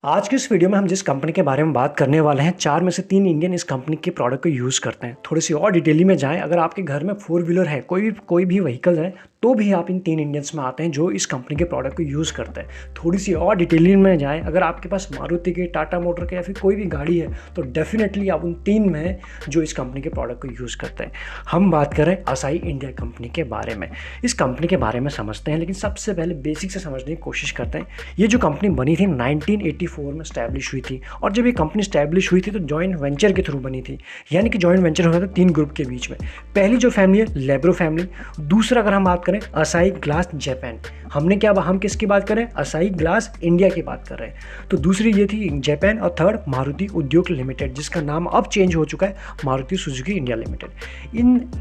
आज की इस वीडियो में हम जिस कंपनी के बारे में बात करने वाले हैं, 4 में से 3 इंडियन इस कंपनी के प्रोडक्ट को यूज़ करते हैं। थोड़ी-सी और डिटेली में जाएँ, अगर आपके घर में 4 व्हीलर है, कोई भी व्हीकल है, तो भी आप इन 3 इंडियंस में आते हैं जो इस कंपनी के प्रोडक्ट को यूज़ करते हैं। थोड़ी-सी और डिटेली में जाएँ, अगर आपके पास मारुति के, टाटा मोटर के या फिर कोई भी गाड़ी है, तो डेफ़िनेटली आप उन 3 में हैं जो इस कंपनी के प्रोडक्ट को यूज़ करते हैं। हम बात कर रहे हैं असाही इंडिया कंपनी के बारे में। इस कंपनी के बारे में समझते हैं, लेकिन सबसे पहले बेसिक से समझने की कोशिश करते हैं। ये जो कंपनी बनी थी 1984 में एस्टैब्लिश हुई थी, और जब ये कंपनी एस्टैब्लिश हुई थी तो जॉइंट वेंचर के थ्रू बनी थी। यानी कि जॉइंट वेंचर होता था 3 ग्रुप के बीच में। पहली जो फैमिली है लेब्रो फैमिली, दूसरा अगर हम बात करें असाही ग्लास जापान, हम किसकी बात करें, असाही ग्लास इंडिया की बात कर रहे हैं। तो दूसरी ये थी जापान, और थर्ड मारुति उद्योग लिमिटेड, जिसका नाम अब चेंज हो चुका है मारुति सुजुकी इंडिया लिमिटेड।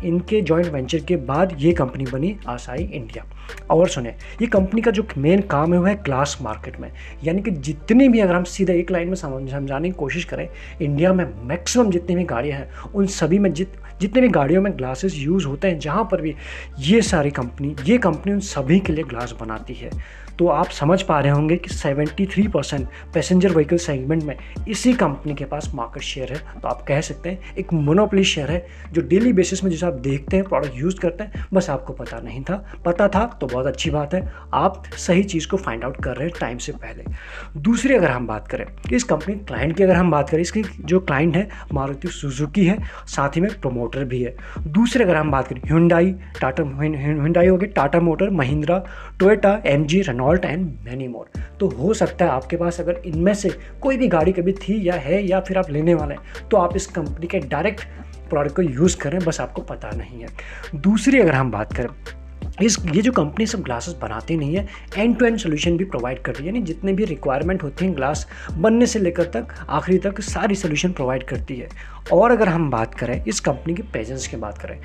इनके जॉइंट वेंचर के बाद ये कंपनी बनी असाही इंडिया। और सुने, ये कंपनी का जो मेन काम है वो है ग्लास मार्केट में। यानी कि जितनी भी, अगर हम सीधा एक लाइन में समझाने की कोशिश करें, इंडिया में मैक्सिमम जितनी भी गाड़ियां हैं उन सभी में जितने भी गाड़ियों में ग्लासेस यूज़ होते हैं, जहां पर भी ये कंपनी उन सभी के लिए ग्लास बनाती है। तो आप समझ पा रहे होंगे कि 73% पैसेंजर व्हीकल सेगमेंट में इसी कंपनी के पास मार्केट शेयर है। तो आप कह सकते हैं एक मोनोपोली शेयर है, जो डेली बेसिस में जिसे आप देखते हैं, प्रोडक्ट यूज़ करते हैं। बस आपको पता नहीं था, पता था तो बहुत अच्छी बात है, आप सही चीज़ को फाइंड आउट कर रहे हैं टाइम से पहले। दूसरी अगर हम बात करें इस कंपनी क्लाइंट की, अगर हम बात करें, इसकी जो क्लाइंट है मारुति सुजुकी है, साथ ही में प्रमोटर भी है। दूसरे अगर हम बात करें हुंडई हो गई, Tata motor, Mahindra, Toyota, MG, Renault and many more. तो हो सकता है आपके पास अगर इनमें से कोई भी गाड़ी कभी थी या है, या फिर आप लेने वाले हैं, तो आप इस कंपनी के डायरेक्ट प्रोडक्ट को यूज़ करें, बस आपको पता नहीं है। दूसरी अगर हम बात करें, ये जो कंपनी सब ग्लासेस बनाती नहीं है, एंड टू एंड सोल्यूशन भी प्रोवाइड करती है। यानी जितने भी रिक्वायरमेंट होते हैं ग्लास बनने से लेकर तक आखिरी तक सारी सोल्यूशन प्रोवाइड करती है। और अगर हम बात करें इस कंपनी की प्रेजेंस की बात करें,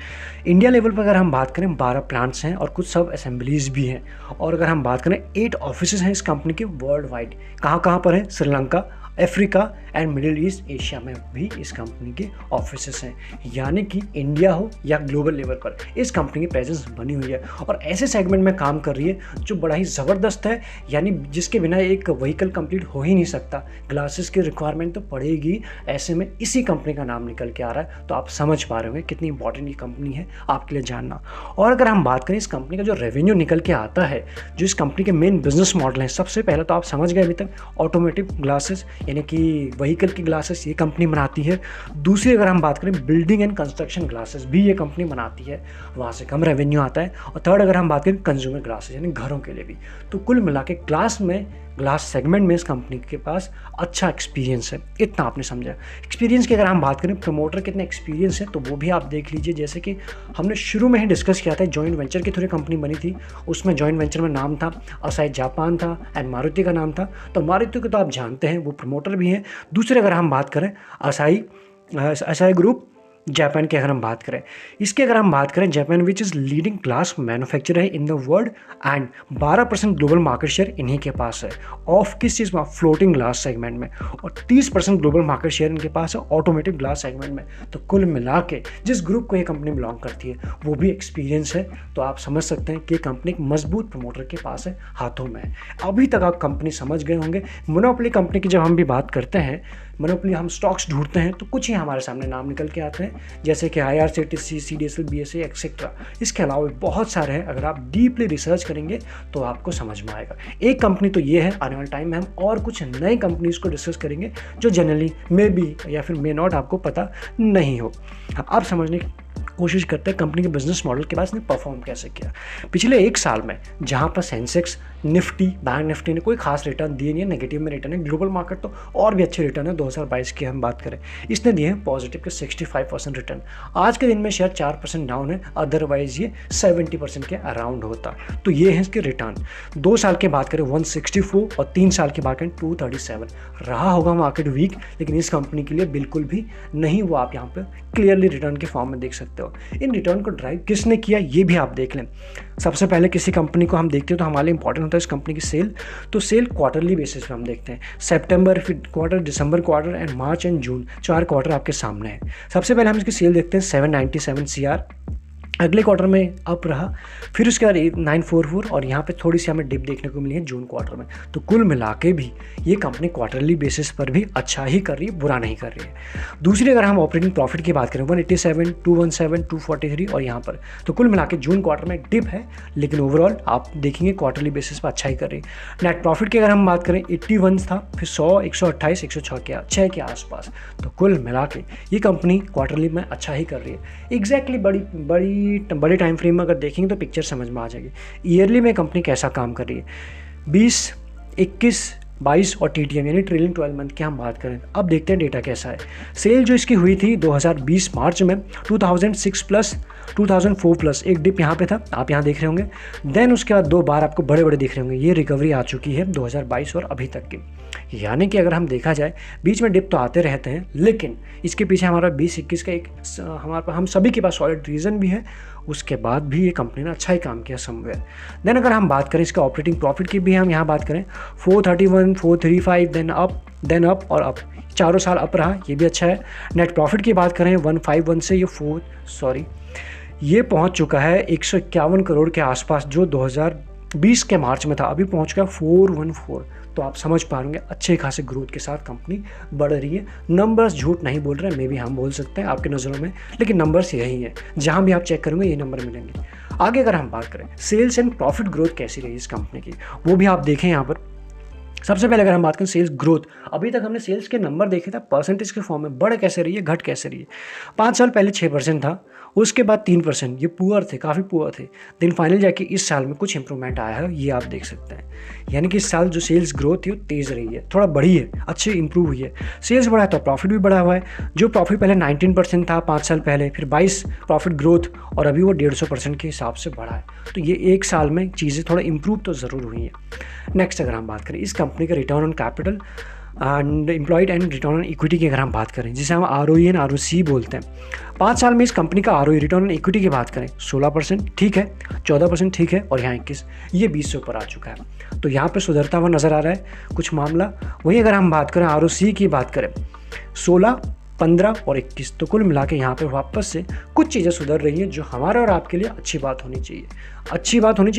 इंडिया लेवल पर अगर हम बात करें 12 प्लांट्स हैं और कुछ सब असेंबलीज भी हैं। और अगर हम बात करें 8 ऑफिसेज हैं इस कंपनी के वर्ल्ड वाइड। कहाँ पर है, Sri Lanka, Africa and middle east Asia में भी इस कंपनी के ऑफिसेस हैं। यानी कि इंडिया हो या ग्लोबल लेवल पर इस कंपनी की प्रेजेंस बनी हुई है, और ऐसे सेगमेंट में काम कर रही है जो बड़ा ही ज़बरदस्त है। यानी जिसके बिना एक व्हीकल कंप्लीट हो ही नहीं सकता, ग्लासेस की रिक्वायरमेंट तो पड़ेगी। ऐसे में इसी कंपनी का नाम निकल के आ रहा है। तो आप समझ पा रहे होंगे कितनी इंपॉर्टेंट ये कंपनी है आपके लिए जानना। और अगर हम बात करें इस कंपनी का जो रेवेन्यू निकल के आता है, जो इस कंपनी के मेन बिजनेस मॉडल हैं, सबसे पहले तो आप समझ गए अभी तक, ऑटोमेटिव ग्लासेस यानी कि व्हीकल की ग्लासेस ये कंपनी बनाती है। दूसरी अगर हम बात करें बिल्डिंग एंड कंस्ट्रक्शन ग्लासेस भी ये कंपनी बनाती है, वहाँ से कम रेवेन्यू आता है। और थर्ड अगर हम बात करें कंज्यूमर ग्लासेस यानी घरों के लिए भी। तो कुल मिला के ग्लास सेगमेंट में इस कंपनी के पास अच्छा एक्सपीरियंस है। इतना आपने समझा। एक्सपीरियंस की अगर हम बात करें, प्रमोटर कितने एक्सपीरियंस है, तो वो भी आप देख लीजिए। जैसे कि हमने शुरू में ही डिस्कस किया था, जॉइंट वेंचर के थ्रू कंपनी बनी थी। उसमें जॉइंट वेंचर में नाम था असाही जापान था, एंड मारुति का नाम था। तो मारुति को तो आप जानते हैं, वो प्रमोटर भी हैं। दूसरे अगर हम बात करें असाही ग्रुप जापान की, अगर हम बात करें इसके, अगर हम बात करें Japan which is leading glass manufacturer है in the world, and 12% global market share इन्हीं के पास है। ऑफ किस चीज़ में, फ्लोटिंग ग्लास सेगमेंट में। और 30% ग्लोबल मार्केट शेयर इनके पास है ऑटोमेटिव ग्लास सेगमेंट में। तो कुल मिला के जिस ग्रुप को ये कंपनी बिलोंग करती है वो भी एक्सपीरियंस है। तो आप समझ सकते हैं कि कंपनी एक मजबूत प्रमोटर के पास है, हाथों में है। अभी तक आप कंपनी समझ गए होंगे। मोनोपोली कंपनी की जब हम भी बात करते हैं, मोनोपोली हम स्टॉक्स ढूंढते हैं तो कुछ ही हमारे सामने नाम निकल के आते हैं, जैसे कि IRCTC, CDSL, BSE एक्सेट्रा। इसके अलावा बहुत सारे हैं, अगर आप डीपली रिसर्च करेंगे तो आपको समझ में आएगा। एक कंपनी तो ये है, आने वाले टाइम में हम और कुछ नई कंपनीज को डिस्कस करेंगे जो जनरली मे बी या फिर मे नॉट आपको पता नहीं हो। आप समझने की कोशिश करते हैं कंपनी के बिजनेस मॉडल के बाद इसने परफॉर्म कैसे किया। पिछले 1 साल में जहां पर सेंसेक्स, निफ्टी, बैंक निफ्टी ने कोई खास रिटर्न दिए नहीं है, नेगेटिव में रिटर्न है। ग्लोबल मार्केट तो और भी अच्छे रिटर्न है। 2022 की हम बात करें, इसने दिए हैं पॉजिटिव के 65% रिटर्न। आज के दिन में शेयर 4% डाउन है, अदरवाइज ये 70% के अराउंड होता। तो ये है इसके रिटर्न। 2 साल की बात करें 164, और 3 साल की बात करें 237। रहा होगा मार्केट वीक, लेकिन इस कंपनी के लिए बिल्कुल भी नहीं। वो आप यहाँ पर क्लियरली रिटर्न के फॉर्म में देख सकते हो। इन रिटर्न को ड्राइव किसने किया ये भी आप देख लें। सबसे पहले किसी कंपनी को हम देखते हैं तो हमारे लिए इंपॉर्टेंट होता है इस कंपनी की सेल। तो सेल क्वार्टरली बेसिस पे हम देखते हैं, सितंबर फिर quarter, December quarter and March and June, 4 quarter आपके सामने हैं। सबसे पहले हम इसकी सेल देखते हैं 797 CR, अगले क्वार्टर में अप रहा, फिर उसके बाद 944 और यहाँ पे थोड़ी सी हमें डिप देखने को मिली है जून क्वार्टर में। तो कुल मिला के भी ये कंपनी क्वार्टरली बेसिस पर भी अच्छा ही कर रही है, बुरा नहीं कर रही है। दूसरी अगर हम ऑपरेटिंग प्रॉफिट की बात करें 187, 217, 243 और यहाँ पर, तो कुल मिला के जून क्वार्टर में डिप है, लेकिन ओवरऑल आप देखेंगे क्वार्टरली बेसिस पर अच्छा ही कर रही है। नेट प्रॉफिट की अगर हम बात करें 81 था, फिर 100, 128, 106 के आसपास। तो कुल मिला के ये कंपनी क्वार्टरली में अच्छा ही कर रही है। एग्जैक्टली बड़े टाइम फ्रेम में अगर देखेंगे तो पिक्चर समझ में आ जाएगी ईयरली में कंपनी कैसा काम कर रही है। 20, 21, 22 और TTM यानी ट्रेलिंग 12 मंथ की हम बात करें। अब देखते हैं डेटा कैसा है। सेल जो इसकी हुई थी 2020 मार्च में 2006 प्लस 2004 प्लस, एक डिप यहाँ पे था, आप यहाँ देख रहे होंगे। देन उसके बाद 2 बार आपको बड़े बड़े दिख रहे होंगे, ये रिकवरी आ चुकी है 2022 और अभी तक की। यानी कि अगर हम देखा जाए बीच में डिप तो आते रहते हैं, लेकिन इसके पीछे हमारा 20-21 का एक हम सभी के पास सॉलिड रीज़न भी है। उसके बाद भी ये कंपनी ने अच्छा ही काम किया समवेयर। देन अगर हम बात करें इसका ऑपरेटिंग प्रॉफिट की भी हम यहाँ बात करें 431, 435, देन अप और अप, चारों साल अप रहा, ये भी अच्छा है। नेट प्रॉफिट की बात करें 151 से ये पहुँच चुका है 151 करोड़ के आसपास, जो 2020 के मार्च में था, अभी पहुँच गया 414। तो आप समझ पा रहे अच्छे खासे ग्रोथ के साथ कंपनी बढ़ रही है। नंबर्स झूठ नहीं बोल रहे हैं, मे भी हम बोल सकते हैं आपके नज़रों में, लेकिन नंबर्स यही है, जहां भी आप चेक करेंगे ये नंबर मिलेंगे। आगे अगर हम बात करें सेल्स एंड प्रॉफिट ग्रोथ कैसी रही इस कंपनी की, वो भी आप देखें यहाँ पर। सबसे पहले अगर हम बात करें सेल्स ग्रोथ, अभी तक हमने सेल्स के नंबर देखे था परसेंटेज के फॉर्म में, बढ़ कैसे रही है, घट कैसे रही है। 5 साल पहले 6% था, उसके बाद 3%, ये पुअर थे, काफ़ी पुअर थे। देन फाइनल जाके इस साल में कुछ इंप्रूवमेंट आया है, ये आप देख सकते हैं। यानी कि इस साल जो सेल्स ग्रोथ थी वो तेज़ रही है, थोड़ा बढ़ी है, अच्छी इंप्रूव हुई है। सेल्स बढ़ा है तो प्रॉफिट भी बढ़ा हुआ है। जो प्रॉफिट पहले 19% था 5 साल पहले, फिर 22 प्रॉफिट ग्रोथ, और अभी वो 150% के हिसाब से बढ़ा है। तो ये एक साल में चीज़ें थोड़ा इंप्रूव तो ज़रूर हुई हैं। नेक्स्ट अगर हम बात करें इस कंपनी का return on capital and employed and return on equity की अगर हम बात करें, जिसे हम ROE एंड ROC बोलते हैं, 5 साल में इस कंपनी का ROE रिटर्न ऑन इक्विटी की बात करें 16% ठीक है, 14% ठीक है, और यहाँ 21, ये 20 से ऊपर आ चुका है। तो यहाँ पे सुधरता हुआ नज़र आ रहा है कुछ मामला। वहीं अगर हम बात करें ROC की बात करें 16, 15 और 21, तो कुल मिला के यहाँ पे वापस से कुछ चीज़ें सुधर रही हैं, जो हमारे और आपके लिए अच्छी बात होनी चाहिए।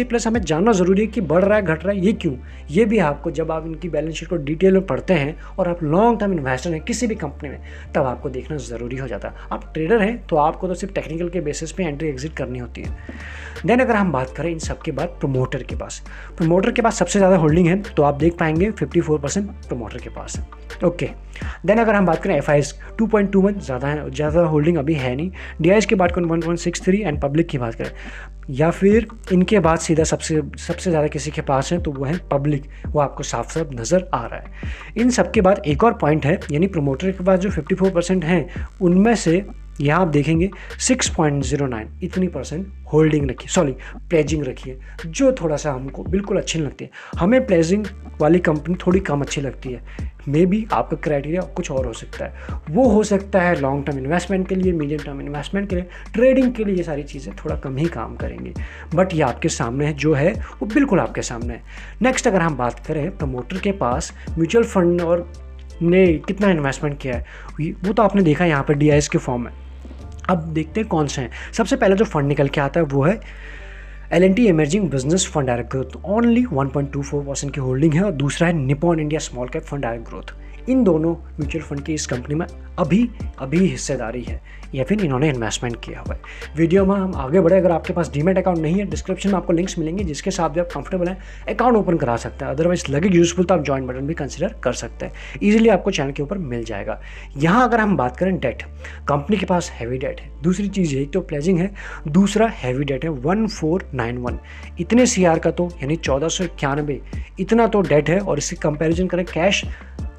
प्लस हमें जानना ज़रूरी है कि बढ़ रहा है घट रहा है ये क्यों। ये भी आपको जब आप इनकी बैलेंस शीट को डिटेल में पढ़ते हैं और आप लॉन्ग टर्म इन्वेस्टर हैं किसी भी कंपनी में, तब आपको देखना ज़रूरी हो जाता है। आप ट्रेडर हैं तो आपको तो सिर्फ टेक्निकल के बेसिस पे एंट्री एग्जिट करनी होती है। देन अगर हम बात करें इन सब के बाद प्रमोटर के पास सबसे ज़्यादा होल्डिंग है, तो आप देख पाएंगे 54% प्रमोटर के पास है। ओके, देन अगर हम बात करें FIs 2.21, ज़्यादा होल्डिंग अभी है नहीं। DIs की बात करें 1.63 एंड पब्लिक की बात करें, या फिर इनके बाद सीधा सबसे ज़्यादा किसी के पास है तो वो है पब्लिक, वो आपको साफ साफ नज़र आ रहा है। इन सब के बाद एक और पॉइंट है, यानी प्रमोटर के पास जो 54% हैं उनमें से यहाँ आप देखेंगे 6.09 इतनी % होल्डिंग रखी, प्लेजिंग रखी है, जो थोड़ा सा हमको बिल्कुल अच्छी नहीं लगती है। हमें प्लेजिंग वाली कंपनी थोड़ी कम अच्छी लगती है। मे बी आपका क्राइटेरिया कुछ और हो सकता है, वो हो सकता है लॉन्ग टर्म इन्वेस्टमेंट के लिए, मीडियम टर्म इन्वेस्टमेंट के लिए, ट्रेडिंग के लिए ये सारी चीज़ें थोड़ा कम ही काम करेंगी। बट ये आपके सामने है, जो है वो बिल्कुल आपके सामने है। नेक्स्ट अगर हम बात करें प्रमोटर के पास म्यूचुअल फंड और ने कितना इन्वेस्टमेंट किया है, वो तो आपने देखा यहाँ पर DIs के फॉर्म में। अब देखते हैं कौन से हैं। सबसे पहले जो फंड निकल के आता है वो है L&T emerging business fund direct growth, only 1.24% की होल्डिंग है, और दूसरा है Nippon India small cap fund direct growth. इन दोनों म्यूचुअल फंड की इस कंपनी में अभी हिस्सेदारी है, या फिर इन्होंने इन्वेस्टमेंट किया हुआ है। वीडियो में हम आगे बढ़े, अगर आपके पास डीमैट अकाउंट नहीं है, डिस्क्रिप्शन में आपको लिंक्स मिलेंगे जिसके साथ भी आप कंफर्टेबल हैं अकाउंट ओपन करा सकते हैं। अदरवाइज लगे यूजफुल तो आप ज्वाइन बटन भी कंसिडर कर सकते हैं, ईजिली आपको चैनल के ऊपर मिल जाएगा। यहाँ अगर हम बात करें डेट, कंपनी के पास हैवी डेट है। दूसरी चीज़ एक तो प्लेजिंग है, दूसरा हैवी डेट है 1491, इतने CR का तो यानी 1491 इतना तो डेट है, और इससे कंपेरिजन करें कैश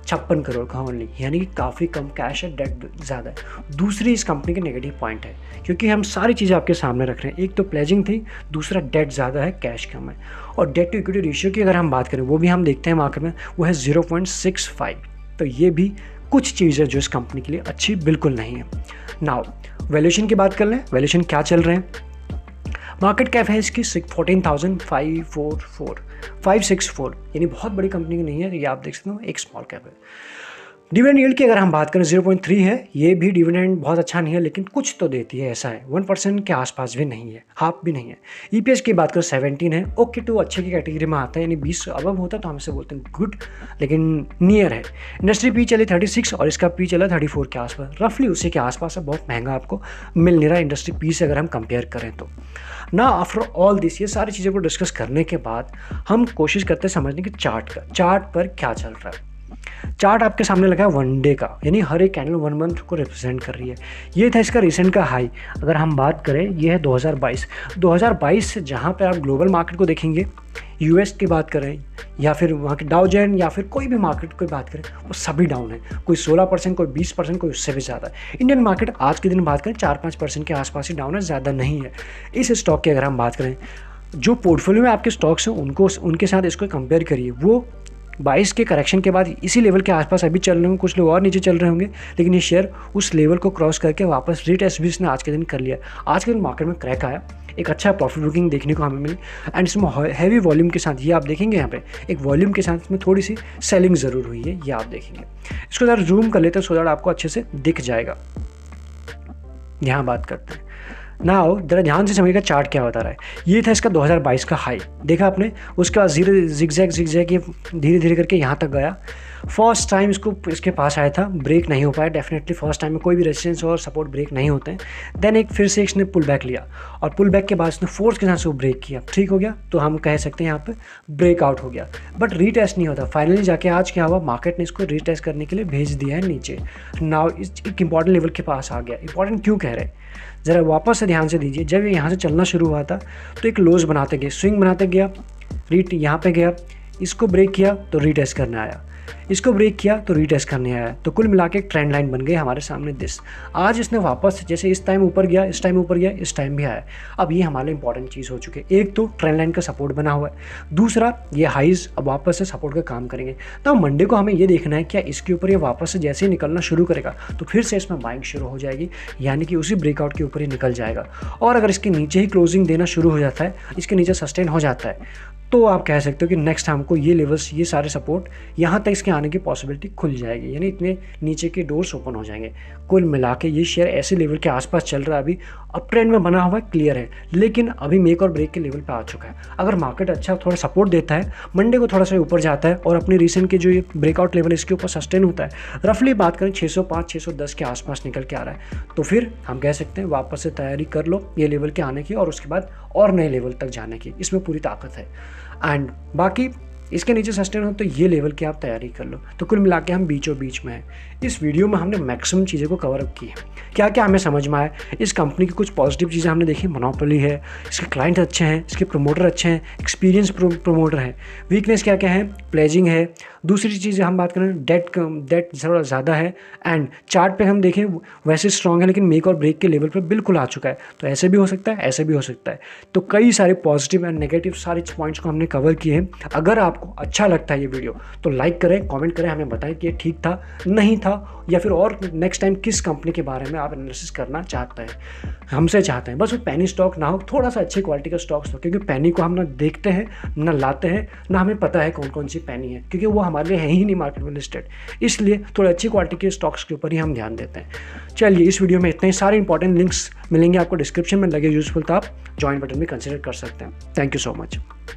56 करोड़ का ओनली, यानी कि काफ़ी कम कैश है, डेट ज़्यादा है। दूसरी इस कंपनी के नेगेटिव पॉइंट है, क्योंकि हम सारी चीज़ें आपके सामने रख रहे हैं। एक तो प्लेजिंग थी, दूसरा डेट ज़्यादा है, कैश कम है। और डेट टू इक्विटी रेशियो की अगर हम बात करें, वो भी हम देखते हैं मार्केट में, वो है 0.65। तो ये भी कुछ चीज़ें जो इस कंपनी के लिए अच्छी बिल्कुल नहीं है। नाउ वैल्यूएशन की बात कर लें, वैल्यूएशन क्या चल रहे हैं। मार्केट कैप है इसकी 14,564, यानी बहुत बड़ी कंपनी की नहीं है, ये आप देख सकते हो, एक स्मॉल कैप है। डिविडेंड यील्ड की अगर हम बात करें 0.3 है, ये भी डिविडेंड बहुत अच्छा नहीं है लेकिन कुछ तो देती है, ऐसा है। 1% के आसपास भी नहीं है, हाफ भी नहीं है। ईपीएस की बात करें 17 है, ओके टू अच्छे की कैटेगरी में आता है, यानी 20 अबव होता है तो हम इसे बोलते हैं गुड, लेकिन नियर है। इंडस्ट्री पी चले 36 और इसका पी चला 34 के आसपास, रफली उसी के आसपास है। बहुत महंगा आपको मिल नहीं रहा इंडस्ट्री पी से अगर हम कंपेयर करें तो। ना आफ्टर ऑल दिस, ये सारी चीज़ों को डिस्कस करने के बाद हम कोशिश करते हैं समझने की चार्ट पर क्या चल रहा है। चार्ट आपके सामने लगा है 1 डे का, यानी हर एक कैंडल 1 मंथ को रिप्रेजेंट कर रही है। ये था इसका रिसेंट का हाई। अगर हम बात करें, ये है 2022 से जहाँ पे आप ग्लोबल मार्केट को देखेंगे, यूएस की बात करें या फिर वहाँ के डाउ जोन्स या फिर कोई भी मार्केट की बात करें, वो सभी डाउन है। कोई 16%, कोई 20%, कोई उससे भी ज़्यादा। इंडियन मार्केट आज के दिन बात करें 4-5% के आसपास ही डाउन है, ज़्यादा नहीं है। इस स्टॉक की अगर हम बात करें, जो पोर्टफोलियो में आपके स्टॉक्स हैं उनके साथ इसको कंपेयर करिए, वो 22 के करेक्शन के बाद इसी लेवल के आसपास अभी चल रहे होंगे, कुछ लोग और नीचे चल रहे होंगे, लेकिन ये शेयर उस लेवल को क्रॉस करके वापस रीटेस्ट भी इसने आज के दिन कर लिया। आज के दिन मार्केट में क्रैक आया, एक अच्छा प्रॉफिट बुकिंग देखने को हमें मिली, एंड इसमें हैवी वॉल्यूम के साथ, ये आप देखेंगे यहाँ पे एक वॉल्यूम के साथ इसमें थोड़ी सी सेलिंग ज़रूर हुई है, ये आप देखेंगे। इसको ज़रा जूम कर लेते हैं सो दैट आपको अच्छे से दिख जाएगा। यहाँ बात करते हैं नाउ, जरा ध्यान से समझिएगा चार्ट क्या बता रहा है। ये था इसका 2022 का हाई, देखा आपने, उसके बाद जिगजैग ये धीरे धीरे करके यहाँ तक गया। फर्स्ट टाइम इसके पास आया था, ब्रेक नहीं हो पाया। डेफिनेटली फर्स्ट टाइम में कोई भी रेजिस्टेंस और सपोर्ट ब्रेक नहीं होते हैं। देन एक फिर से इसने पुल बैक लिया और पुल बैक के बाद इसने फोर्स के साथ से वो ब्रेक किया, ठीक हो गया, तो हम कह सकते हैं यहाँ पे ब्रेकआउट हो गया, बट रीटेस्ट नहीं होता। फाइनली जाके आज क्या हुआ, मार्केट ने इसको रीटेस्ट करने के लिए भेज दिया है नीचे। नाउ एक इंपॉर्टेंट लेवल के पास आ गया। इंपॉर्टेंट क्यों कह रहे हैं, ज़रा वापस से ध्यान से दीजिए। जब ये यहाँ से चलना शुरू हुआ था तो एक लोज बनाते गए, स्विंग बनाते गया, यहाँ पे गया, इसको ब्रेक किया तो रीटेस्ट करने आया, इसको ब्रेक किया तो रीटेस्ट करने आया, तो कुल मिला के एक ट्रेंड लाइन बन गई हमारे सामने दिस। आज इसने वापस जैसे इस टाइम ऊपर गया, इस टाइम ऊपर गया, इस टाइम भी आया। अब ये हमारे लिए इंपॉर्टेंट चीज़ हो चुकी है। एक तो ट्रेंड लाइन का सपोर्ट बना हुआ है, दूसरा ये हाइज अब वापस से सपोर्ट का काम करेंगे। तो मंडे को हमें ये देखना है क्या इसके ऊपर ये वापस से जैसे ही निकलना शुरू करेगा तो फिर से इसमें बाइंग शुरू हो जाएगी, यानी कि उसी ब्रेकआउट के ऊपर ही निकल जाएगा। और अगर इसके नीचे ही क्लोजिंग देना शुरू हो जाता है, इसके नीचे सस्टेन हो जाता है, तो आप कह सकते हो कि नेक्स्ट हमको ये लेवल्स, ये सारे सपोर्ट यहाँ तक इसके आने की पॉसिबिलिटी खुल जाएगी, यानी इतने नीचे के डोर्स ओपन हो जाएंगे। कुल मिला के ये शेयर ऐसे लेवल के आसपास चल रहा है, अभी अप ट्रेंड में बना हुआ है, क्लियर है, लेकिन अभी मेक और ब्रेक के लेवल पे आ चुका है। अगर मार्केट अच्छा थोड़ा सपोर्ट देता है, मंडे को थोड़ा सा ऊपर जाता है और अपनी रिसेंट के जो ये ब्रेकआउट लेवल इसके ऊपर सस्टेन होता है, रफली बात करें 605-610 के आसपास निकल के आ रहा है, तो फिर हम कह सकते हैं वापस से तैयारी कर लो ये लेवल के आने की और उसके बाद और नए लेवल तक जाने की, इसमें पूरी ताकत है। एंड बाकी इसके नीचे सस्टेन हो तो ये लेवल की आप तैयारी कर लो। तो कुल मिला के हम बीचों बीच में हैं। इस वीडियो में हमने मैक्सिमम चीज़ों को कवर अप की है। क्या क्या हमें समझ में आया, इस कंपनी की कुछ पॉजिटिव चीज़ें हमने देखी, मोनोपोली है, इसके क्लाइंट अच्छे हैं, इसके प्रमोटर अच्छे हैं, एक्सपीरियंस प्रमोटर हैं। वीकनेस क्या क्या है, प्लेजिंग है। दूसरी चीज़ हम बात करें, डेट थोड़ा ज़्यादा है, एंड चार्ट पे हम देखें वैसे स्ट्रॉन्ग है लेकिन मेक और ब्रेक के लेवल पे बिल्कुल आ चुका है। तो ऐसे भी हो सकता है, ऐसे भी हो सकता है। तो कई सारे पॉजिटिव एंड नेगेटिव सारे पॉइंट्स को हमने कवर किए हैं। अगर आपको अच्छा लगता है ये वीडियो तो लाइक करें, कमेंट करें, हमें बताएं कि ये ठीक था, नहीं था, या फिर और नेक्स्ट टाइम किस कंपनी के बारे में आप एनालिसिस करना चाहते हैं, हमसे चाहते हैं। बस वो पैनी स्टॉक ना हो, थोड़ा सा अच्छी क्वालिटी का स्टॉक्स हो, क्योंकि पैनी को हम ना देखते हैं, ना लाते हैं, ना हमें पता है कौन कौन सी पैनी है, क्योंकि वो हमारे लिए है ही नहीं मार्केट में लिस्टेड। इसलिए थोड़ी अच्छी क्वालिटी के स्टॉक्स के ऊपर ही हम ध्यान देते हैं। चलिए, इस वीडियो में इतने ही। सारे इंपॉर्टेंट लिंक्स मिलेंगे आपको डिस्क्रिप्शन में, लगे यूजफुल तो आप ज्वाइन बटन भी कंसिडर कर सकते हैं। Thank you so much.